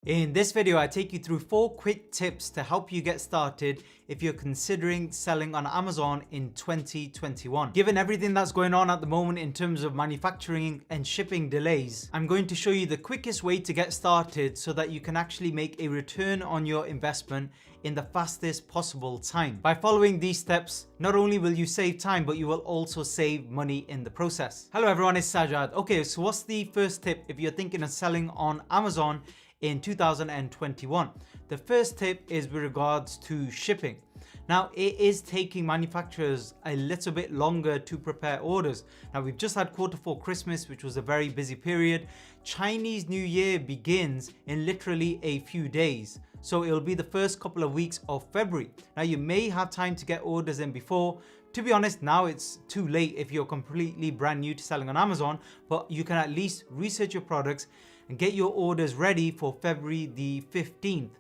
In this video, I take you through 4 quick tips to help you get started if you're considering selling on Amazon in 2021. Given everything that's going on at the moment in terms of manufacturing and shipping delays, I'm going to show you the quickest way to get started so that you can actually make a return on your investment in the fastest possible time. By following these steps, not only will you save time, but you will also save money in the process. Hello everyone, it's Sajad. Okay, so what's the first tip if you're thinking of selling on Amazon in 2021. The first tip is with regards to shipping. Now, it is taking manufacturers a little bit longer to prepare orders. Now, we've just had Q4 Christmas, which was a very busy period. Chinese New Year begins in literally a few days. So it'll be the first couple of weeks of February. Now, you may have time to get orders in before. To be honest, now it's too late if you're completely brand new to selling on Amazon, but you can at least research your products and get your orders ready for February the 15th.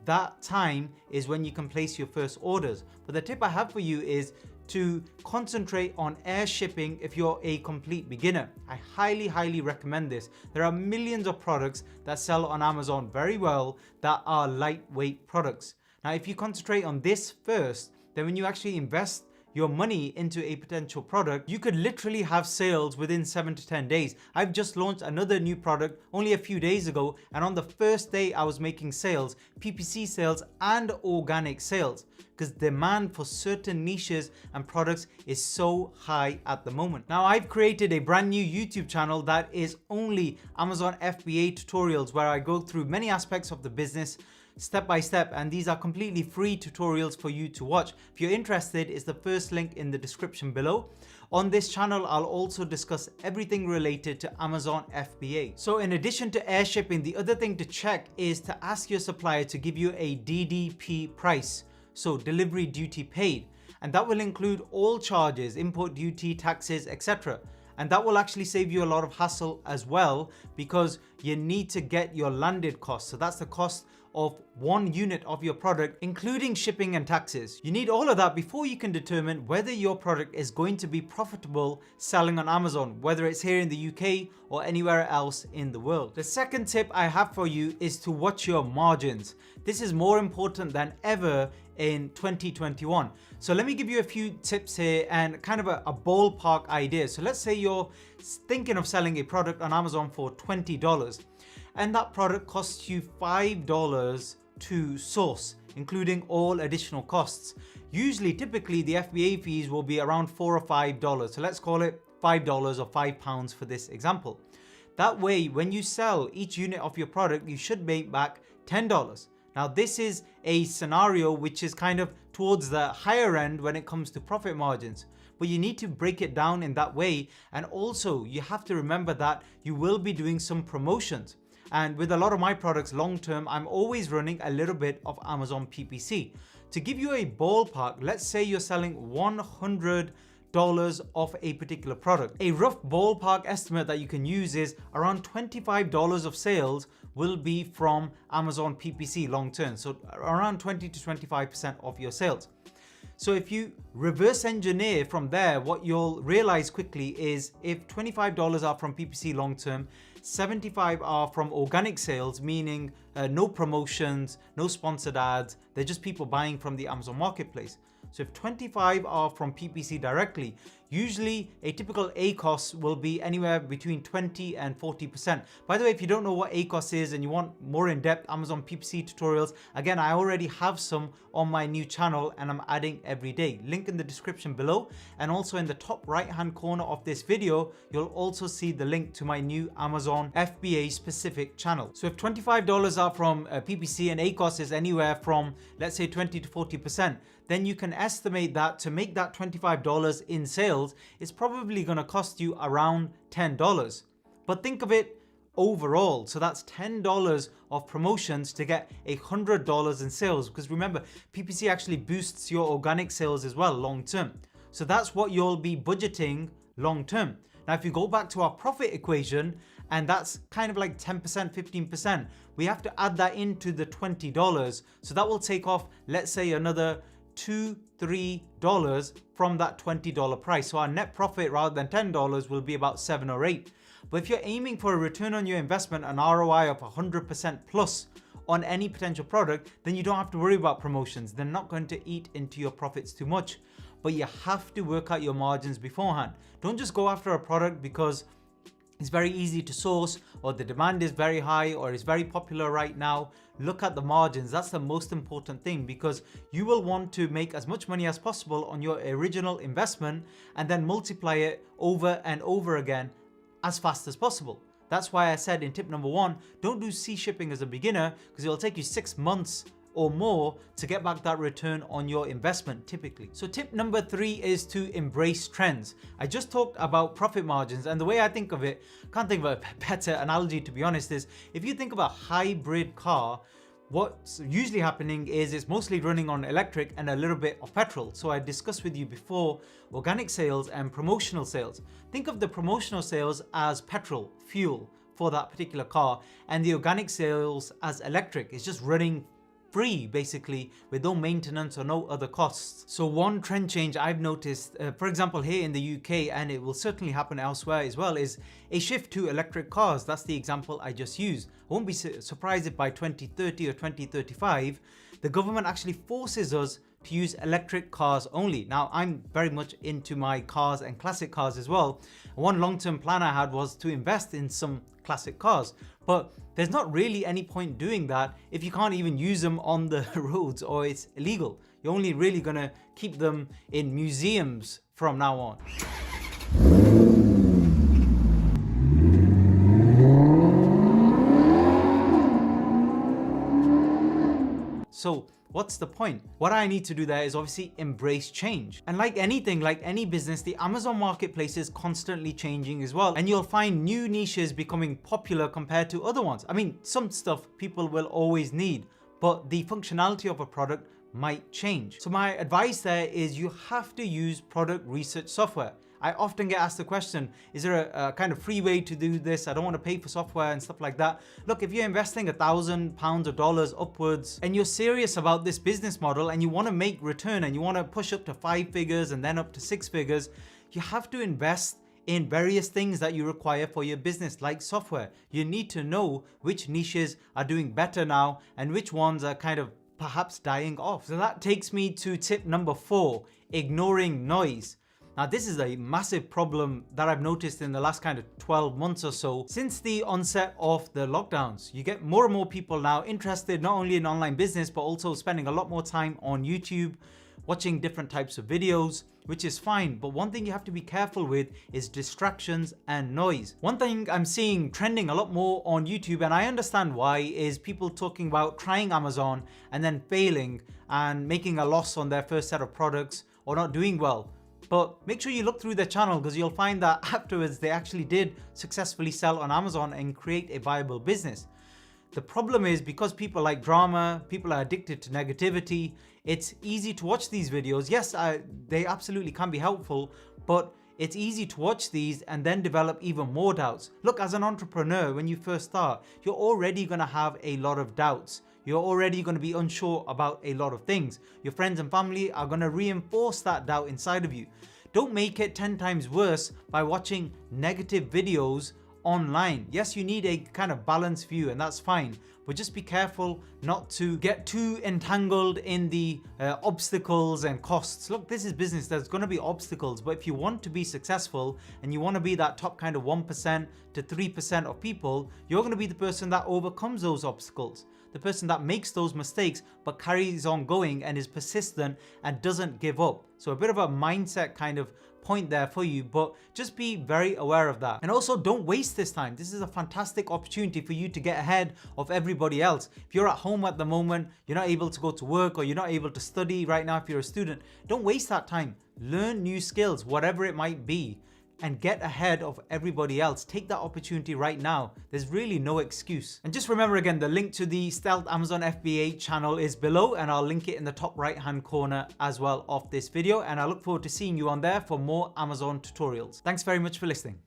That time is when you can place your first orders. But the tip I have for you is to concentrate on air shipping if you're a complete beginner. I highly recommend this. There are millions of products that sell on Amazon very well that are lightweight products. Now, if you concentrate on this first, then when you actually invest your money into a potential product, you could literally have sales within 7 to 10 days. I've just launched another new product only a few days ago, and on the first day I was making sales, PPC sales and organic sales, because demand for certain niches and products is so high at the moment. Now, I've created a brand new YouTube channel that is only Amazon FBA tutorials, where I go through many aspects of the business step by step, and these are completely free tutorials for you to watch. If you're interested, it's the first link in the description below. On this channel, I'll also discuss everything related to Amazon FBA. So in addition to air shipping, the other thing to check is to ask your supplier to give you a DDP price, so delivery duty paid, and that will include all charges, import duty, taxes, etc. And that will actually save you a lot of hassle as well, because you need to get your landed cost. So that's the cost of one unit of your product, including shipping and taxes. You need all of that before you can determine whether your product is going to be profitable selling on Amazon, whether it's here in the UK or anywhere else in the world. The second tip I have for you is to watch your margins. This is more important than ever in 2021. So let me give you a few tips here and kind of a ballpark idea. So let's say you're thinking of selling a product on Amazon for $20, and that product costs you $5 to source, including all additional costs. Usually, typically the FBA fees will be around $4 or $5. So let's call it $5 or £5 for this example. That way, when you sell each unit of your product, you should make back $10. Now, this is a scenario which is kind of towards the higher end when it comes to profit margins, but you need to break it down in that way. And also, you have to remember that you will be doing some promotions. And with a lot of my products long term, I'm always running a little bit of Amazon PPC. To give you a ballpark, let's say you're selling $100 of a particular product. A rough ballpark estimate that you can use is around $25 of sales will be from Amazon PPC long term. So around 20 to 25% of your sales. So if you reverse engineer from there, what you'll realize quickly is if $25 are from PPC long term, 75 are from organic sales, meaning no promotions, no sponsored ads. They're just people buying from the Amazon marketplace. So if 25 are from PPC directly, usually a typical ACOS will be anywhere between 20 and 40%. By the way, if you don't know what ACOS is and you want more in-depth Amazon PPC tutorials, again, I already have some on my new channel and I'm adding every day. Link in the description below, and also in the top right-hand corner of this video, you'll also see the link to my new Amazon FBA specific channel. So if $25 are from PPC and ACOS is anywhere from, let's say, 20 to 40%, then you can estimate that to make that $25 in sales, it's probably going to cost you around $10. But think of it overall. So that's $10 of promotions to get $100 in sales. Because remember, PPC actually boosts your organic sales as well long term. So that's what you'll be budgeting long term. Now, if you go back to our profit equation, and that's kind of like 10%, 15%, we have to add that into the $20. So that will take off, let's say, another $2, $3 from that $20 price. So our net profit rather than $10 will be about $7 or $8. But if you're aiming for a return on your investment, an ROI of 100% plus on any potential product, then you don't have to worry about promotions. They're not going to eat into your profits too much. But you have to work out your margins beforehand. Don't just go after a product because it's very easy to source, or the demand is very high, or it's very popular right now. Look at the margins. That's the most important thing, because you will want to make as much money as possible on your original investment and then multiply it over and over again as fast as possible. That's why I said in tip number 1, don't do sea shipping as a beginner, because it'll take you 6 months or more to get back that return on your investment typically. So tip number 3 is to embrace trends. I just talked about profit margins, and the way I think of it, can't think of a better analogy to be honest, is if you think of a hybrid car, what's usually happening is it's mostly running on electric and a little bit of petrol. So I discussed with you before organic sales and promotional sales. Think of the promotional sales as petrol, fuel for that particular car, and the organic sales as electric. It's just running free basically with no maintenance or no other costs. So one trend change I've noticed, for example here in the UK, and it will certainly happen elsewhere as well, is a shift to electric cars. That's the example I just used. I won't be surprised if by 2030 or 2035 the government actually forces us to use electric cars only. Now I'm very much into my cars and classic cars as well. One long-term plan I had was to invest in some classic cars, but there's not really any point doing that if you can't even use them on the roads, or it's illegal. You're only really gonna keep them in museums from now on. So what's the point? What I need to do there is obviously embrace change. And like anything, like any business, the Amazon marketplace is constantly changing as well. And you'll find new niches becoming popular compared to other ones. I mean, some stuff people will always need, but the functionality of a product might change. So my advice there is you have to use product research software. I often get asked the question, is there a kind of free way to do this? I don't want to pay for software and stuff like that. Look, if you're investing £1,000 or dollars upwards and you're serious about this business model and you want to make return and you want to push up to 5 figures and then up to 6 figures, you have to invest in various things that you require for your business, like software. You need to know which niches are doing better now and which ones are kind of perhaps dying off. So that takes me to tip number 4, ignoring noise. Now this is a massive problem that I've noticed in the last kind of 12 months or so since the onset of the lockdowns. You get more and more people now interested not only in online business but also spending a lot more time on YouTube, watching different types of videos, which is fine. But one thing you have to be careful with is distractions and noise. One thing I'm seeing trending a lot more on YouTube, and I understand why, is people talking about trying Amazon and then failing and making a loss on their first set of products or not doing well. But make sure you look through their channel, because you'll find that afterwards they actually did successfully sell on Amazon and create a viable business. The problem is, because people like drama, people are addicted to negativity, it's easy to watch these videos. Yes, they absolutely can be helpful, but it's easy to watch these and then develop even more doubts. Look, as an entrepreneur, when you first start, you're already going to have a lot of doubts. You're already going to be unsure about a lot of things. Your friends and family are going to reinforce that doubt inside of you. Don't make it 10 times worse by watching negative videos online. Yes, you need a kind of balanced view, and that's fine, but just be careful not to get too entangled in the obstacles and costs. Look, this is business. There's going to be obstacles, but if you want to be successful and you want to be that top kind of 1% to 3% of people, you're going to be the person that overcomes those obstacles, the person that makes those mistakes but carries on going and is persistent and doesn't give up. So a bit of a mindset kind of point there for you, but just be very aware of that. And also, don't waste this time. This is a fantastic opportunity for you to get ahead of everybody else. If you're at home at the moment, you're not able to go to work, or you're not able to study right now if you're a student, don't waste that time. Learn new skills, whatever it might be, and get ahead of everybody else. Take that opportunity right now. There's really no excuse. And just remember again, the link to the Stealth Amazon FBA channel is below, and I'll link it in the top right hand corner as well of this video. And I look forward to seeing you on there for more Amazon tutorials. Thanks very much for listening.